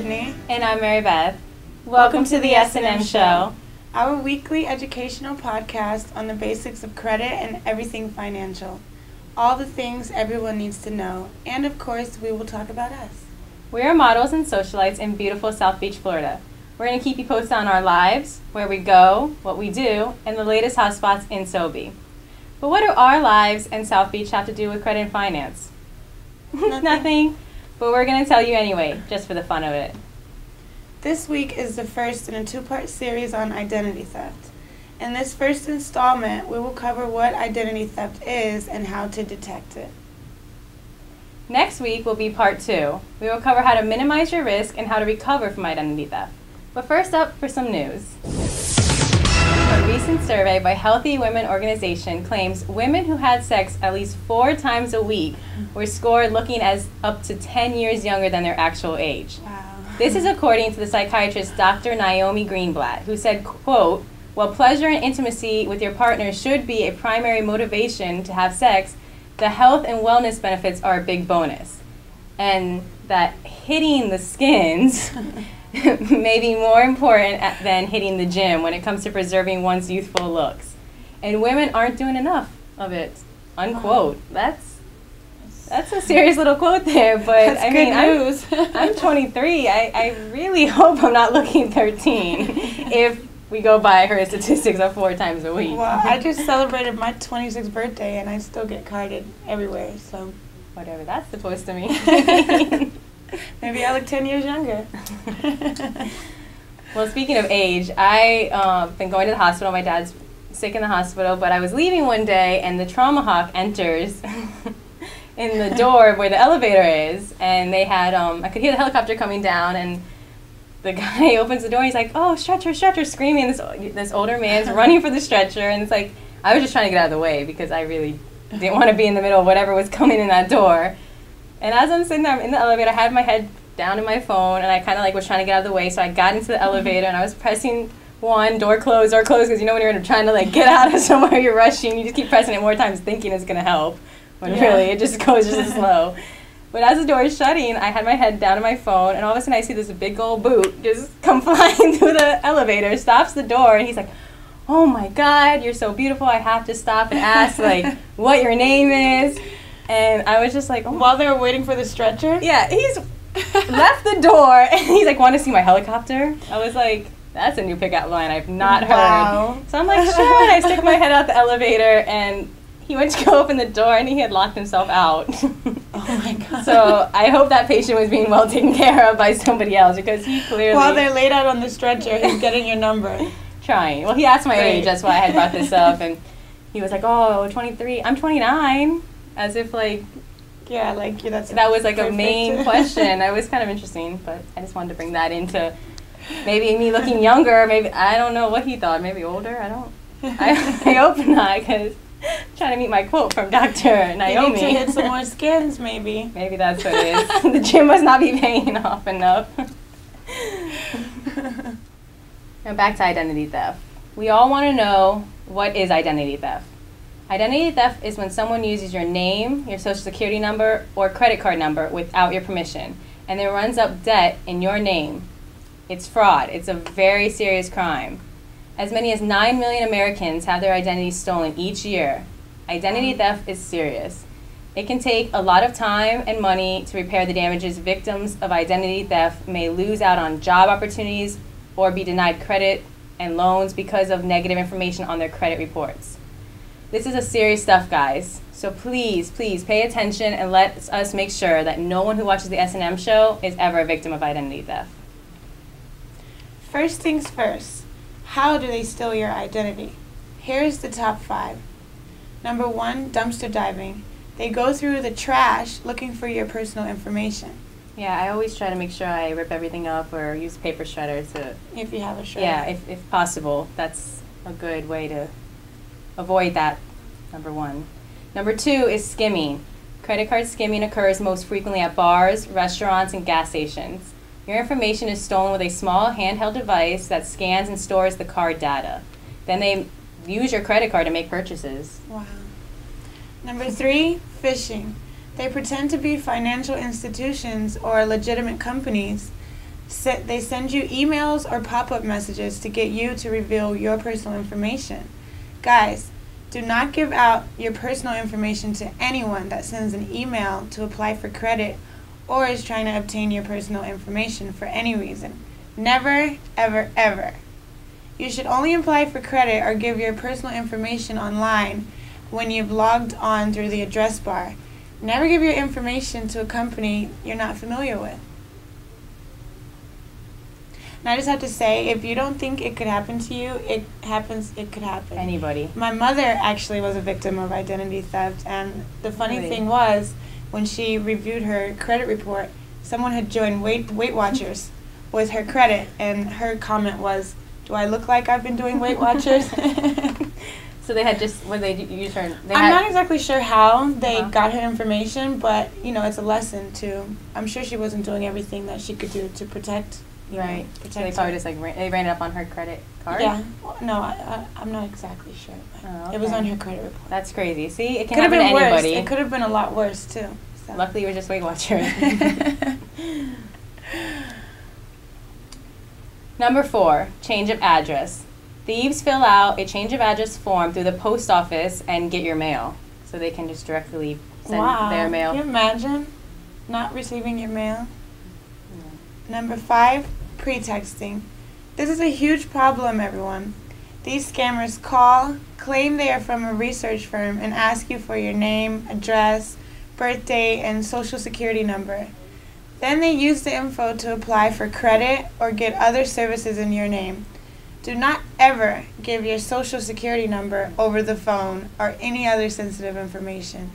Sydney. And I'm Mary Beth. Welcome to the S&M Show. Our weekly educational podcast on the basics of credit and everything financial. All the things everyone needs to know. And of course, we will talk about us. We are models and socialites in beautiful South Beach, Florida. We're going to keep you posted on our lives, where we go, what we do, and the latest hotspots in SoBe. But what do our lives and South Beach have to do with credit and finance? Nothing. But we're going to tell you anyway, just for the fun of it. This week is the first in a two-part series on identity theft. In this first installment, we will cover what identity theft is and how to detect it. Next week will be part 2. We will cover how to minimize your risk and how to recover from identity theft. But first up, for some news. A recent survey by Healthy Women Organization claims women who had sex at least 4 times a week were scored looking as up to 10 years younger than their actual age. Wow. This is according to the psychiatrist Dr. Naomi Greenblatt, who said, quote, "While pleasure and intimacy with your partner should be a primary motivation to have sex, the health and wellness benefits are a big bonus." And that hitting the skins may be more important than hitting the gym when it comes to preserving one's youthful looks. And women aren't doing enough of it, unquote. That's a serious little quote there, but That's I good mean, news. I'm 23. I really hope I'm not looking 13 if we go by her statistics of 4 times a week. Well, I just celebrated my 26th birthday and I still get carded everywhere, so. Whatever that's supposed to mean. Maybe I look 10 years younger. Well, speaking of age, I've been going to the hospital. My dad's sick in the hospital, but I was leaving one day and the trauma hawk enters in the door where the elevator is, and they had, I could hear the helicopter coming down, and the guy opens the door and he's like, "Oh, stretcher, stretcher," screaming. This older man's running for the stretcher, and it's like, I was just trying to get out of the way because I really didn't want to be in the middle of whatever was coming in that door. And as I'm sitting there in the elevator, I had my head down in my phone, and I kind of like was trying to get out of the way, so I got into the elevator, and I was pressing one, door closed, because you know when you're trying to like get out of somewhere, you're rushing, you just keep pressing it more times thinking it's going to help, when really it just goes just slow. But as the door is shutting, I had my head down in my phone, and all of a sudden I see this big old boot just come flying through the elevator, stops the door, and he's like, "Oh my God, you're so beautiful, I have to stop and ask like what your name is." And I was just like, oh. While they were waiting for the stretcher? Yeah, he's left the door, and he's like, "Want to see my helicopter?" I was like, that's a new pickup line I've not heard. So I'm like, sure, and I stick my head out the elevator, and he went to go open the door, and he had locked himself out. Oh my God. So I hope that patient was being well taken care of by somebody else, because he clearly... While they're laid out on the stretcher, he's getting your number. Trying. Well, he asked my age, that's why I had brought this up, and he was like, "Oh, 23. I'm 29. As if like... Yeah, like that's that was like perfect. A main question. That was kind of interesting, but I just wanted to bring that into maybe me looking younger. Maybe, I don't know what he thought. Maybe older. I hope not, because I'm trying to meet my quote from Dr. Naomi. You need to hit some more skins, maybe. Maybe that's what it is. The gym must not be paying off enough. Now back to identity theft. We all want to know, what is identity theft? Identity theft is when someone uses your name, your social security number, or credit card number without your permission, and then runs up debt in your name. It's fraud. It's a very serious crime. As many as 9 million Americans have their identities stolen each year. Identity theft is serious. It can take a lot of time and money to repair the damages. Victims of identity theft may lose out on job opportunities or be denied credit and loans because of negative information on their credit reports. This is a serious stuff, guys. So please, please pay attention and let us make sure that no one who watches the S&M Show is ever a victim of identity theft. First things first, how do they steal your identity? Here's the top 5. Number 1, dumpster diving. They go through the trash looking for your personal information. Yeah, I always try to make sure I rip everything up or use paper shredder to... If you have a shredder. Yeah, if possible. That's a good way to avoid that, number 1. Number 2 is skimming. Credit card skimming occurs most frequently at bars, restaurants, and gas stations. Your information is stolen with a small handheld device that scans and stores the card data. Then they use your credit card to make purchases. Wow. Number 3, phishing. They pretend to be financial institutions or legitimate companies. They send you emails or pop-up messages to get you to reveal your personal information. Guys, do not give out your personal information to anyone that sends an email to apply for credit or is trying to obtain your personal information for any reason. Never, ever, ever. You should only apply for credit or give your personal information online when you've logged on through the address bar. Never give your information to a company you're not familiar with. And I just have to say, if you don't think it could happen to you, it could happen. Anybody. My mother actually was a victim of identity theft, and the funny thing was, when she reviewed her credit report, someone had joined Weight Watchers with her credit, and her comment was, "Do I look like I've been doing Weight Watchers?" So they had just, what they use her? I'm not exactly sure how they got her information, but, it's a lesson to, I'm sure she wasn't doing everything that she could do to protect. Right. So they probably just they ran it up on her credit card? Yeah. No, I'm not exactly sure. But it was on her credit report. That's crazy. See, it can happen to anybody. It could have been a lot worse, too. So. Luckily, we're just Weight Watchers. Number 4, change of address. Thieves fill out a change of address form through the post office and get your mail. So they can just directly send their mail. Can you imagine not receiving your mail? Number 5, pretexting. This is a huge problem, everyone. These scammers call, claim they are from a research firm, and ask you for your name, address, birthday, and social security number. Then they use the info to apply for credit or get other services in your name. Do not ever give your social security number over the phone or any other sensitive information.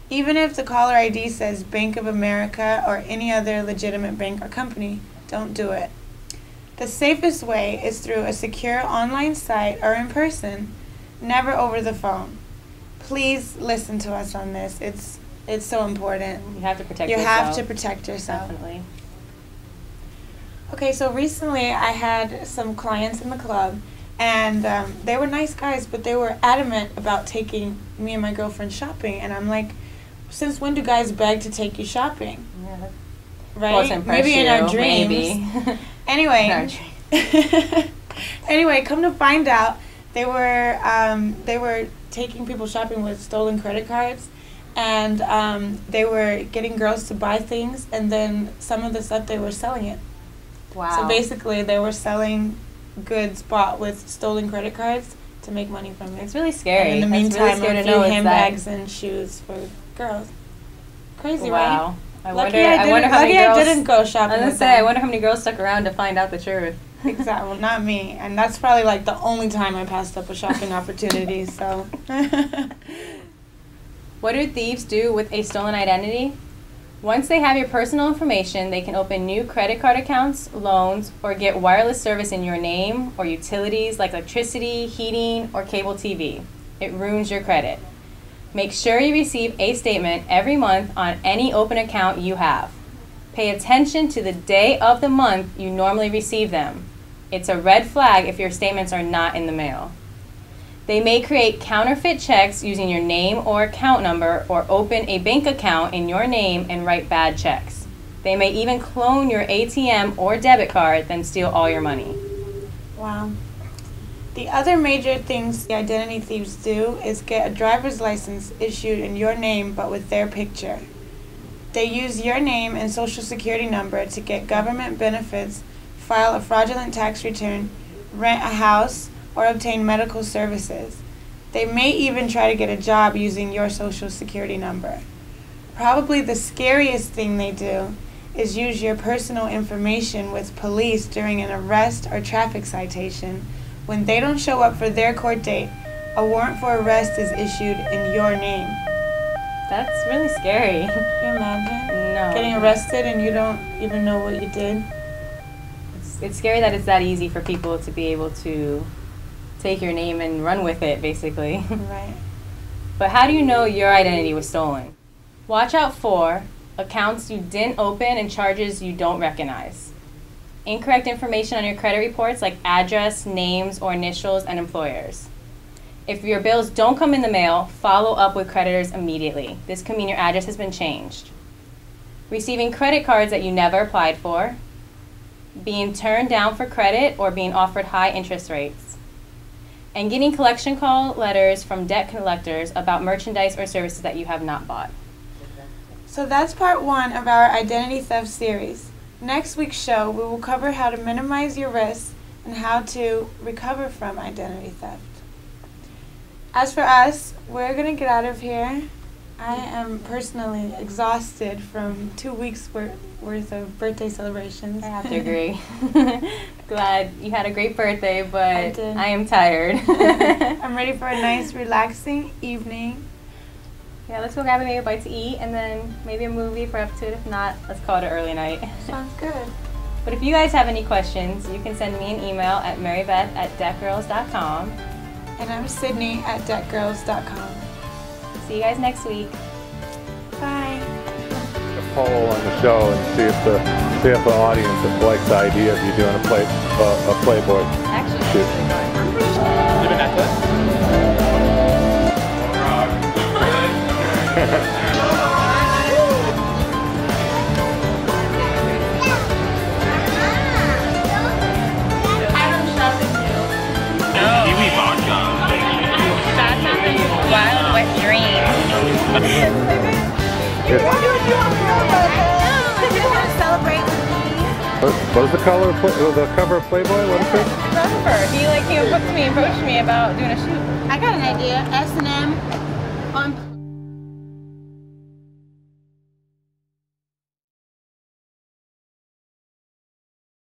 Even if the caller ID says Bank of America or any other legitimate bank or company, don't do it. The safest way is through a secure online site or in person, never over the phone. Please listen to us on this. It's so important. You have to protect yourself. You have to protect yourself. Definitely. Okay, so recently I had some clients in the club, and they were nice guys, but they were adamant about taking me and my girlfriend shopping, and I'm like, since when do guys beg to take you shopping? Yeah. Right? Maybe in our dreams. Maybe. Anyway. Anyway, come to find out, they were taking people shopping with stolen credit cards, and they were getting girls to buy things, and then some of the stuff they were selling it. Wow. So basically, they were selling goods bought with stolen credit cards to make money from it. It's really scary. And in the meantime, really a few handbags and shoes for girls. Crazy, wow. right? I wonder how many girls. I didn't go shopping. I was gonna say, I wonder how many girls stuck around to find out the truth. Exactly. Well, not me, and that's probably like the only time I passed up a shopping opportunity. So. What do thieves do with a stolen identity? Once they have your personal information, they can open new credit card accounts, loans, or get wireless service in your name or utilities like electricity, heating, or cable TV. It ruins your credit. Make sure you receive a statement every month on any open account you have. Pay attention to the day of the month you normally receive them. It's a red flag if your statements are not in the mail. They may create counterfeit checks using your name or account number, or open a bank account in your name and write bad checks. They may even clone your ATM or debit card, then steal all your money. Wow. The other major things the identity thieves do is get a driver's license issued in your name but with their picture. They use your name and social security number to get government benefits, file a fraudulent tax return, rent a house, or obtain medical services. They may even try to get a job using your social security number. Probably the scariest thing they do is use your personal information with police during an arrest or traffic citation. When they don't show up for their court date, a warrant for arrest is issued in your name. That's really scary. Can you imagine? No. Getting arrested and you don't even know what you did? It's scary that it's that easy for people to be able to take your name and run with it, basically. Right. But how do you know your identity was stolen? Watch out for accounts you didn't open and charges you don't recognize. Incorrect information on your credit reports like address, names, or initials, and employers. If your bills don't come in the mail, follow up with creditors immediately. This could mean your address has been changed. Receiving credit cards that you never applied for. being turned down for credit or being offered high interest rates, and getting collection call letters from debt collectors about merchandise or services that you have not bought. So that's part 1 of our identity theft series. Next week's show, we will cover how to minimize your risks and how to recover from identity theft. As for us, we're going to get out of here. I am personally exhausted from 2 weeks worth of birthday celebrations. I have to agree. Glad you had a great birthday, but I am tired. I'm ready for a nice, relaxing evening. Yeah, let's go grab maybe a bite to eat and then maybe a movie if we're up to it. If not, let's call it an early night. Sounds good. But if you guys have any questions, you can send me an email at marybeth@deckgirls.com. And I'm Sydney at deckgirls.com. See you guys next week. Bye. A poll on the show and see if the audience likes the idea of you doing a Playboy Actually, shoot. Live in that Kiwi vodka. That's not the wild wet dream. What is the cover of Playboy? What is it? He approached me about doing a shoot. I got an idea. S&M on